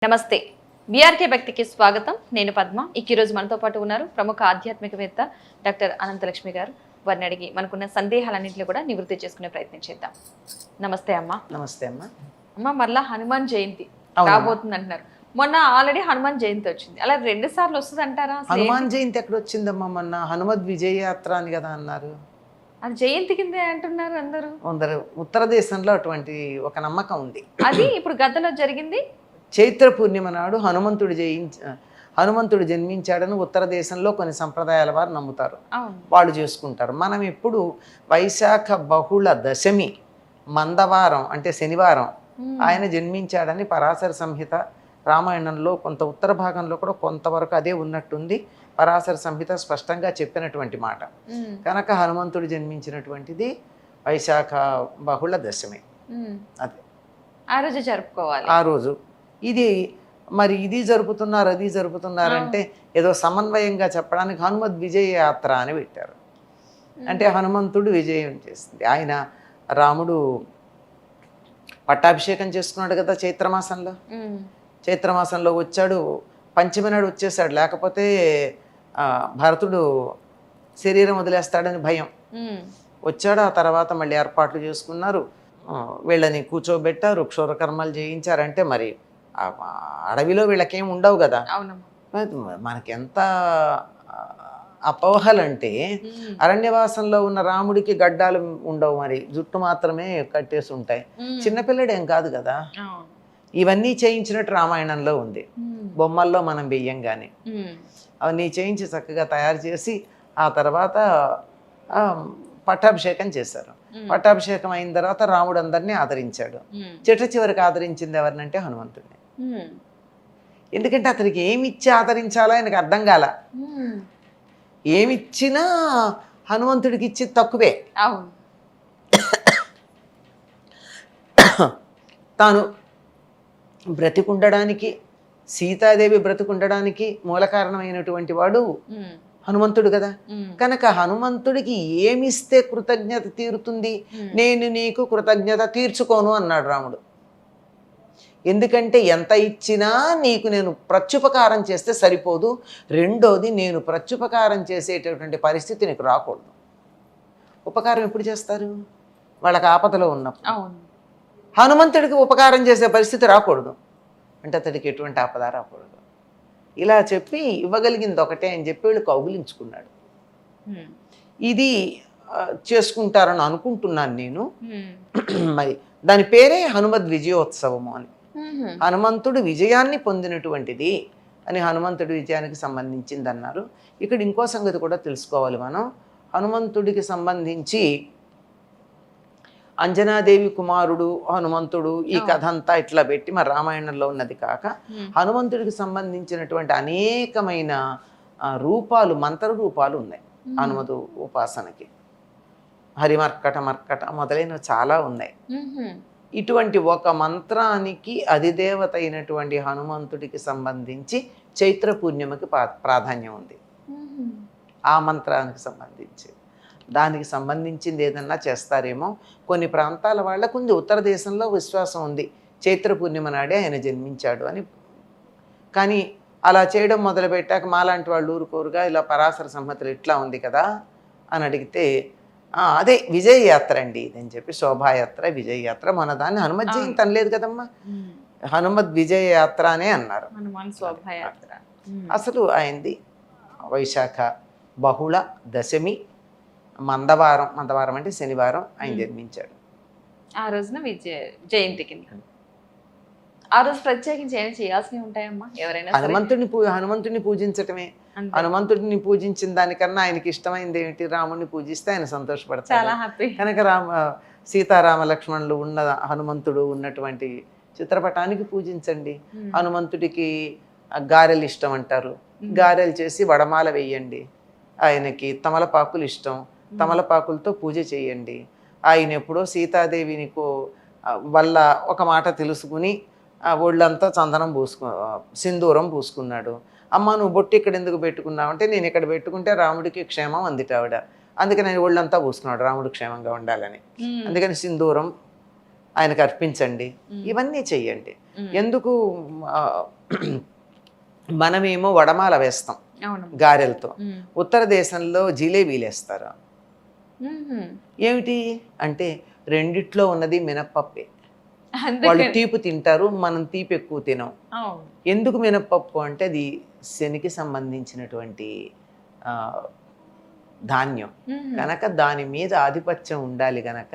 నమస్తే బీఆర్కే భక్తికి స్వాగతం. నేను పద్మ. ఈ రోజు మనతో పాటు ఉన్నారు ప్రముఖ ఆధ్యాత్మికవేత్త డాక్టర్ అనంతలక్ష్మి గారు. వారిని అడిగి మనకున్న సందేహాలన్నింటినీ కూడా నివృత్తి చేసుకునే ప్రయత్నం చేద్దాం. నమస్తే అమ్మ. నమస్తే అమ్మ. అమ్మ మళ్ళా హనుమాన్ జయంతి రాబోతుంది అంటున్నారు. మొన్న ఆల్రెడీ హనుమాన్ జయంతి వచ్చింది, అలా 2 సార్లు వస్తుంది అంటారా? హనుమాన్ జయంతి ఎక్కడ వచ్చిందమ్మా? మొన్న హనుమద్ విజయ యాత్ర అని కదా అన్నారు. అది జయంతి కిందే అంటున్నారు అందరూ. ఉత్తర దేశంలో అటువంటి ఒక నమ్మకం ఉంది. అది ఇప్పుడు గతంలో జరిగింది చైత్ర పూర్ణిమ నాడు హనుమంతుడు జన్మించాడని ఉత్తర దేశంలో కొన్ని సంప్రదాయాల వారు నమ్ముతారు, వాళ్ళు చేసుకుంటారు. మనం ఇప్పుడు వైశాఖ బహుళ దశమి మందవారం అంటే శనివారం ఆయన జన్మించాడని పరాశర సంహిత రామాయణంలో కొంత ఉత్తర భాగంలో కూడా కొంతవరకు అదే ఉన్నట్టుంది. పరాశర సంహిత స్పష్టంగా చెప్పినటువంటి మాట కనుక హనుమంతుడు జన్మించినటువంటిది వైశాఖ బహుళ దశమి. అదే ఆ రోజు జరుపుకోవాలి. ఆ రోజు ఇది మరి ఇది జరుపుతున్నారు అది జరుపుతున్నారంటే ఏదో సమన్వయంగా చెప్పడానికి హనుమద్ విజయ యాత్ర అని పెట్టారు. అంటే హనుమంతుడు విజయం చేస్తుంది. ఆయన రాముడు పట్టాభిషేకం చేసుకున్నాడు కదా చైత్రమాసంలో వచ్చాడు. పంచమి నాడు వచ్చేసాడు, లేకపోతే భరతుడు శరీరం వదిలేస్తాడని భయం. వచ్చాడు. ఆ తర్వాత మళ్ళీ ఏర్పాట్లు చేసుకున్నారు, వీళ్ళని కూర్చోబెట్టారు, క్షౌరకర్మలు చేయించారంటే మరి అడవిలో వీళ్ళకేం ఉండవు కదా. మనకెంత అపోహలంటే అరణ్యవాసంలో ఉన్న రాముడికి గడ్డాలు ఉండవు, మరి జుట్టు మాత్రమే కట్టేసి ఉంటాయి. చిన్నపిల్లడు ఏం కాదు కదా. ఇవన్నీ చేయించినట్టు రామాయణంలో ఉంది. బొమ్మల్లో మనం వెయ్యంగానే అవన్నీ చేయించి చక్కగా తయారు చేసి ఆ తర్వాత పట్టాభిషేకం చేశారు. పట్టాభిషేకం అయిన తర్వాత రాముడు అందరినీ ఆదరించాడు. చివరికి ఆదరించింది ఎవరినంటే హనుమంతుడిని. ఎందుకంటే అతనికి ఏమిచ్చి ఆదరించాలో ఆయనకు అర్థం కాల. ఏమిచ్చినా హనుమంతుడికి ఇచ్చి తక్కువే. తాను బ్రతికుండడానికి, సీతాదేవి బ్రతికుండడానికి మూల కారణమైనటువంటి వాడు హనుమంతుడు కదా. కనుక హనుమంతుడికి ఏమిస్తే కృతజ్ఞత తీరుతుంది? నేను నీకు కృతజ్ఞత తీర్చుకోను అన్నాడు రాముడు. ఎందుకంటే ఎంత ఇచ్చినా నీకు నేను ప్రత్యుపకారం చేస్తే సరిపోదు. రెండోది, నేను ప్రత్యుపకారం చేసేటటువంటి పరిస్థితి నీకు రాకూడదు. ఉపకారం ఎప్పుడు చేస్తారు? వాళ్ళకి ఆపదలో ఉన్నప్పుడు. హనుమంతుడికి ఉపకారం చేసే పరిస్థితి రాకూడదు అంటే అతడికి ఎటువంటి ఆపద రాకూడదు. ఇలా చెప్పి ఇవ్వగలిగింది ఒకటే అని చెప్పి వీళ్ళు కౌగిలించుకున్నాడు. ఇది చేసుకుంటారని అనుకుంటున్నాను నేను. మరి దాని పేరే హనుమద్ విజయోత్సవము అని. హనుమంతుడు విజయాన్ని పొందినటువంటిది అని హనుమంతుడి విజయానికి సంబంధించింది అన్నారు. ఇక్కడ ఇంకో సంగతి కూడా తెలుసుకోవాలి మనం. హనుమంతుడికి సంబంధించి అంజనాదేవి కుమారుడు హనుమంతుడు ఈ కథ అంతా ఇట్లా పెట్టి మరి రామాయణంలో ఉన్నది కాక హనుమంతుడికి సంబంధించినటువంటి అనేకమైన రూపాలు, మంత్ర రూపాలు ఉన్నాయి హనుమతు ఉపాసనకి. హరిమర్కట మర్కట మొదలైనవి చాలా ఉన్నాయి. ఇటువంటి ఒక మంత్రానికి అధిదేవత అయినటువంటి హనుమంతుడికి సంబంధించి చైత్ర పూర్ణిమకి ప్రాధాన్యం ఉంది. ఆ మంత్రానికి సంబంధించి దానికి సంబంధించింది ఏదన్నా చేస్తారేమో. కొన్ని ప్రాంతాల వాళ్ళకు ఉంది, ఉత్తర దేశంలో విశ్వాసం ఉంది చైత్ర పూర్ణిమ నాడే ఆయన జన్మించాడు అని. కానీ అలా చేయడం మొదలుపెట్టాక మాలాంటి వాళ్ళు ఊరుకోరుగా ఇలా పరాశర సంహితలు ఇట్లా ఉంది కదా అని అడిగితే అదే విజయ యాత్ర అండి ఇదని చెప్పి, శోభాయాత్ర విజయ యాత్ర. మన దాన్ని హనుమత్ జయంతి అనలేదు కదమ్మా, హనుమద్ విజయ యాత్ర అనే అన్నారు. అసలు అయింది వైశాఖ బహుళ దశమి మందవారం అంటే శనివారం ఆయన జన్మించాడు. ఆ రోజున జయంతి కింద ఆ రోజు ప్రత్యేకించి ఏమైనా చేయాల్సినవి ఉంటాయమ్మా? ఎవరైనా హనుమంతుడిని పూజించటమే. హనుమంతుడిని పూజించిన దానికన్నా ఆయనకి ఇష్టమైంది ఏమిటి? రాముడిని పూజిస్తే ఆయన సంతోషపడతారు. కనుక సీతారామ లక్ష్మణులు ఉన్న హనుమంతుడు ఉన్నటువంటి చిత్రపటానికి పూజించండి. హనుమంతుడికి గారెలు ఇష్టం అంటారు, గారెలు చేసి వడమాల వేయండి. ఆయనకి తమలపాకులు ఇష్టం, తమలపాకులతో పూజ చేయండి. ఆయన ఎప్పుడో సీతాదేవిని వల్ల ఒక మాట తెలుసుకుని ఒళ్ళంతా చందనం సింధూరం పూసుకున్నాడు. అమ్మ నువ్వు బొట్టు ఇక్కడ ఎందుకు పెట్టుకున్నావు అంటే, నేను ఇక్కడ పెట్టుకుంటే రాముడికి క్షేమం అందిట ఆవిడ, అందుకని ఆయన ఒళ్ళంతా పూసుకున్నాడు రాముడు క్షేమంగా ఉండాలని. అందుకని సింధూరం ఆయనకు అర్పించండి, ఇవన్నీ చెయ్యండి. ఎందుకు ఆ, మనమేమో వడమాల వేస్తాం అవును. గారెలతో, ఉత్తర దేశంలో జిలేబీలు వేస్తారు. ఏమిటి అంటే రెండిట్లో ఉన్నది మినప్పప్పే. వాళ్ళు తీపి తింటారు, మనం తీపి ఎక్కువ తినం. ఎందుకు మినప్పప్పు అంటే అది శనికి సంబంధించినటువంటి ఆ, ధాన్యం కనుక దాని మీద ఆధిపత్యం ఉండాలి గనక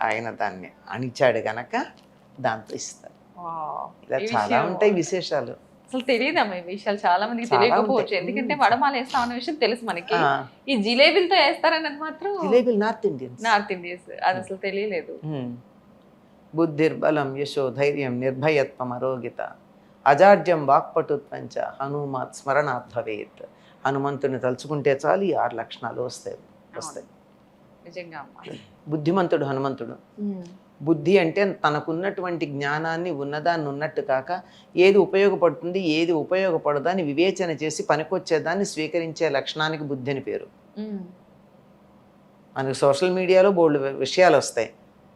ఆయన దాన్ని అణిచాడు గనక దాంతో ఇస్తారు. ఇలా చాలా ఉంటాయి విశేషాలు. అసలు తెలియదమ్మా ఈ విషయాలు, చాలా మందికి తెలియకపోవచ్చు. ఎందుకంటే వడమాల వేస్తాం అనే విషయం తెలుసు మనకి, ఈ జిలేబీలతో వేస్తారన్నది మాత్రం జిలేబీలు నార్త్ ఇండియన్స్, అది అసలు తెలియలేదు. బుద్ధిర్బలం యశో ధైర్యం నిర్భయత్వం అరోగిత అజాడ్యం వాక్పటుత్వంచ హనుమాత్ స్మరణాత్ భవేత్. హనుమంతుని తలుచుకుంటే చాలు ఈ 6 లక్షణాలు వస్తాయి. నిజంగా బుద్ధిమంతుడు హనుమంతుడు. బుద్ధి అంటే తనకున్నటువంటి జ్ఞానాన్ని ఉన్నదాన్ని ఉన్నట్టు కాక ఏది ఉపయోగపడుతుంది ఏది ఉపయోగపడదు అని వివేచన చేసి పనికొచ్చేదాన్ని స్వీకరించే లక్షణానికి బుద్ధి అని పేరు. మనకి సోషల్ మీడియాలో బోల్డ్ విషయాలు వస్తాయి,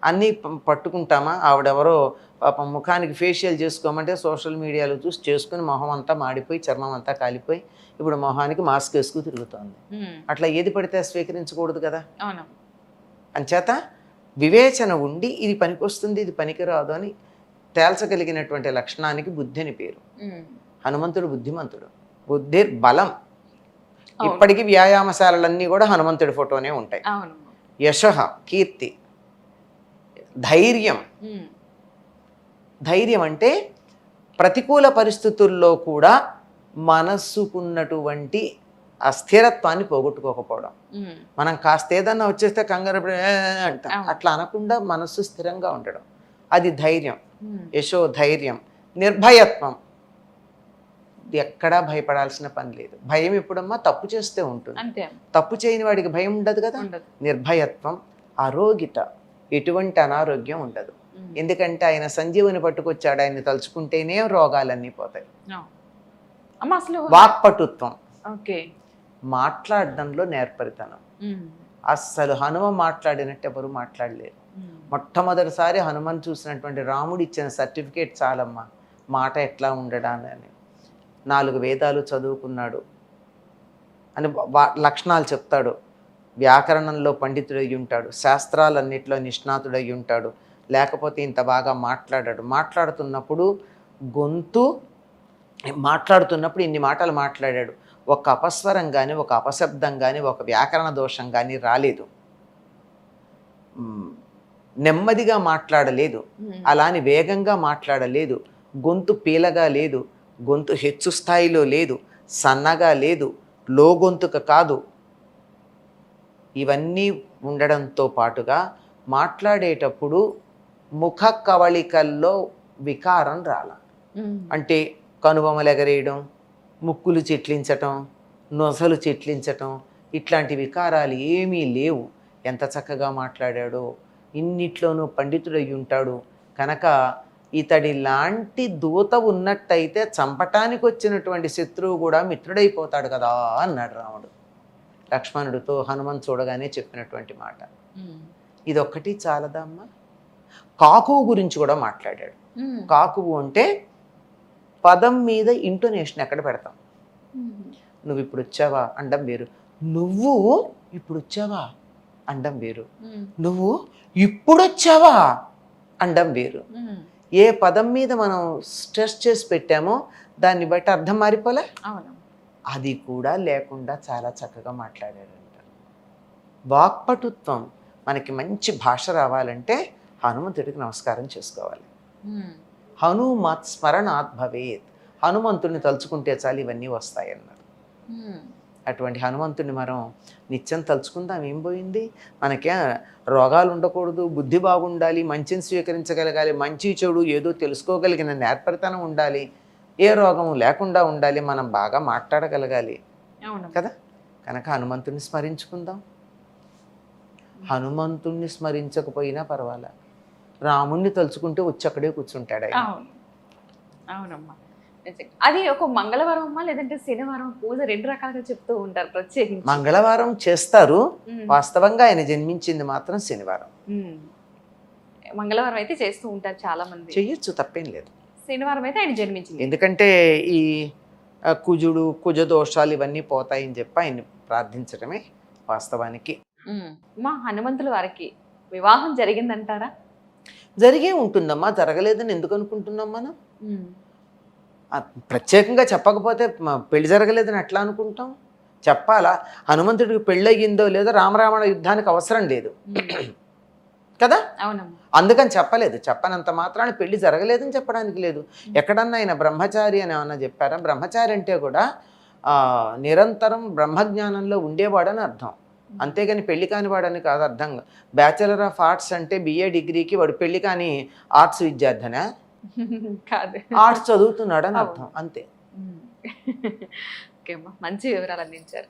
అన్నీ పట్టుకుంటామా? ఆవిడెవరో పాపం ముఖానికి ఫేషియల్ చేసుకోమంటే సోషల్ మీడియాలో చూసి చేసుకుని మొహం అంతా మాడిపోయి చర్మం అంతా కాలిపోయి ఇప్పుడు మొహానికి మాస్క్ వేసుకు తిరుగుతోంది. అట్లా ఏది పడితే స్వీకరించకూడదు కదా. అంచేత వివేచన ఉండి ఇది పనికొస్తుంది ఇది పనికిరాదు అని తేల్చగలిగినటువంటి లక్షణానికి బుద్ధి అని పేరు. హనుమంతుడు బుద్ధిమంతుడు. బుద్ధిర్ బలం. ఇప్పటికీ వ్యాయామశాలలన్నీ కూడా హనుమంతుడి ఫోటోనే ఉంటాయి. యశః కీర్తి. ధైర్యం. ధైర్యం అంటే ప్రతికూల పరిస్థితుల్లో కూడా మనస్సుకున్నటువంటి అస్థిరత్వాన్ని పోగొట్టుకోకపోవడం. మనం కాస్త ఏదన్నా వచ్చేస్తే కంగారు అంట, అట్లా అనకుండా మనస్సు స్థిరంగా ఉండడం, అది ధైర్యం. యశో ధైర్యం. నిర్భయత్వం. ఎక్కడా భయపడాల్సిన పని లేదు. భయం ఎప్పుడమ్మా తప్పు చేస్తే ఉంటుంది, తప్పు చేయని వాడికి భయం ఉండదు కదా. నిర్భయత్వం. ఆరోగ్యత. ఎటువంటి అనారోగ్యం ఉండదు. ఎందుకంటే ఆయన సంజీవుని పట్టుకొచ్చాడు, ఆయన్ని తలుచుకుంటేనే రోగాలన్నీ పోతాయి. వాక్పటుత్వం. మాట్లాడడంలో నేర్పరితనం. అస్సలు హనుమ మాట్లాడినట్టు ఎవరు మాట్లాడలేరు. మొట్టమొదటిసారి హనుమన్ చూసినటువంటి రాముడు ఇచ్చిన సర్టిఫికేట్ చాలమ్మా మాట ఎట్లా ఉండడానని. 4 వేదాలు చదువుకున్నాడు అని లక్షణాలు చెప్తాడు. వ్యాకరణంలో పండితుడై ఉంటాడు, శాస్త్రాలన్నింటిలో నిష్ణాతుడై ఉంటాడు, లేకపోతే ఇంత బాగా మాట్లాడాడు. మాట్లాడుతున్నప్పుడు ఇన్ని మాటలు మాట్లాడాడు, ఒక అపస్వరం కానీ ఒక అపశబ్దం కానీ ఒక వ్యాకరణ దోషం కానీ రాలేదు. నెమ్మదిగా మాట్లాడలేదు, అలాని వేగంగా మాట్లాడలేదు, గొంతు పీలగా లేదు, గొంతు హెచ్చు స్థాయిలో లేదు, సన్నగా లేదు, లో గొంతుక కాదు. ఇవన్నీ ఉండడంతో పాటుగా మాట్లాడేటప్పుడు ముఖ కవళికల్లో వికారం రాల. అంటే కనుబొమలు ఎగరేయడం, ముక్కులు చిట్లించటం, నొసలు చిట్లించటం, ఇట్లాంటి వికారాలు ఏమీ లేవు. ఎంత చక్కగా మాట్లాడాడో. ఇన్నిట్లోనూ పండితుడై ఉంటాడు కనుక ఇతడి లాంటి దూత ఉన్నట్టయితే చంపటానికి వచ్చినటువంటి శత్రువు కూడా మిత్రుడైపోతాడు కదా అన్నాడు రాముడు లక్ష్మణుడితో. హనుమంతు చూడగానే చెప్పినటువంటి మాట ఇదొక్కటి చాలదమ్మా. కాకువు గురించి కూడా మాట్లాడాడు. కాకువు అంటే పదం మీద ఇంటోనేషన్ ఎక్కడ పెడతాం. నువ్వు ఇప్పుడు వచ్చావా అండం వేరు, నువ్వు ఇప్పుడు వచ్చావా అండం వేరు, నువ్వు ఇప్పుడు వచ్చావా అండం వేరు. ఏ పదం మీద మనం స్ట్రెస్ చేసి పెట్టామో దాన్ని బట్టి అర్థం మారిపోలే. అది కూడా లేకుండా చాలా చక్కగా మాట్లాడాడంట. వాక్పటుత్వం. మనకి మంచి భాష రావాలంటే హనుమంతుడికి నమస్కారం చేసుకోవాలి. హనుమత్ స్మరణాత్ భవేత్. హనుమంతుడిని తలుచుకుంటే చాలు ఇవన్నీ వస్తాయన్నారు. అటువంటి హనుమంతుడిని మనం నిత్యం తలుచుకుందాం. ఏం పోయింది మనకే? రోగాలు ఉండకూడదు, బుద్ధి బాగుండాలి, మంచిని స్వీకరించగలగాలి, మంచి చెడు ఏదో తెలుసుకోగలిగిన నేర్పరితనం ఉండాలి, ఏ రోగము లేకుండా ఉండాలి, మనం బాగా మాట్లాడగలగాలి కదా. కనుక హనుమంతుడిని స్మరించుకుందాం. హనుమంతుణ్ణి స్మరించకపోయినా పర్వాలే, రాముణ్ణి తలుచుకుంటే వచ్చి అక్కడే కూర్చుంటాడు ఆయన. అవునమ్మా. అది ఒక మంగళవారం అమ్మా లేదంటే శనివారం పూజ 2 రకాలుగా చెప్తూ ఉంటారు ప్రత్యేకించి. మంగళవారం చేస్తారు, వాస్తవంగా ఆయన జన్మించింది మాత్రం శనివారం. మంగళవారం అయితే చేస్తూ ఉంటారు చాలా మంది. చెయ్యొచ్చు, తప్పేం లేదు. శనివారం అయితే ఆయన జన్మించింది. ఎందుకంటే ఈ కుజుడు కుజ దోషాలు ఇవన్నీ పోతాయని చెప్పి ఆయన ప్రార్థించడమే వాస్తవానికి. మా హనుమంతుల వారికి వివాహం జరిగిందంటారా? జరిగే ఉంటుందమ్మా, జరగలేదని ఎందుకు అనుకుంటున్నాం మనం? ప్రత్యేకంగా చెప్పకపోతే పెళ్లి జరగలేదని ఎట్లా అనుకుంటాం? చెప్పాలా? హనుమంతుడికి పెళ్ళయిందో లేదో రామరావణ యుద్ధానికి అవసరం లేదు కదా, అవునమ్మా. అందుకని చెప్పలేదు. చెప్పనంత మాత్రాన పెళ్లి జరగలేదని చెప్పడానికి లేదు. ఎక్కడన్నా ఆయన బ్రహ్మచారి అని ఏమన్నా చెప్పారా? బ్రహ్మచారి అంటే కూడా నిరంతరం బ్రహ్మజ్ఞానంలో ఉండేవాడని అర్థం, అంతేగాని పెళ్లి కానివాడని కాదు అర్థం. బ్యాచిలర్ ఆఫ్ ఆర్ట్స్ అంటే BA డిగ్రీకి వాడు పెళ్లి కాని ఆర్ట్స్ విద్యార్థినా? కాదు, ఆర్ట్స్ చదువుతున్నాడని అర్థం, అంతే. ఓకే అమ్మా, మంచి వివరాలు అందించారు.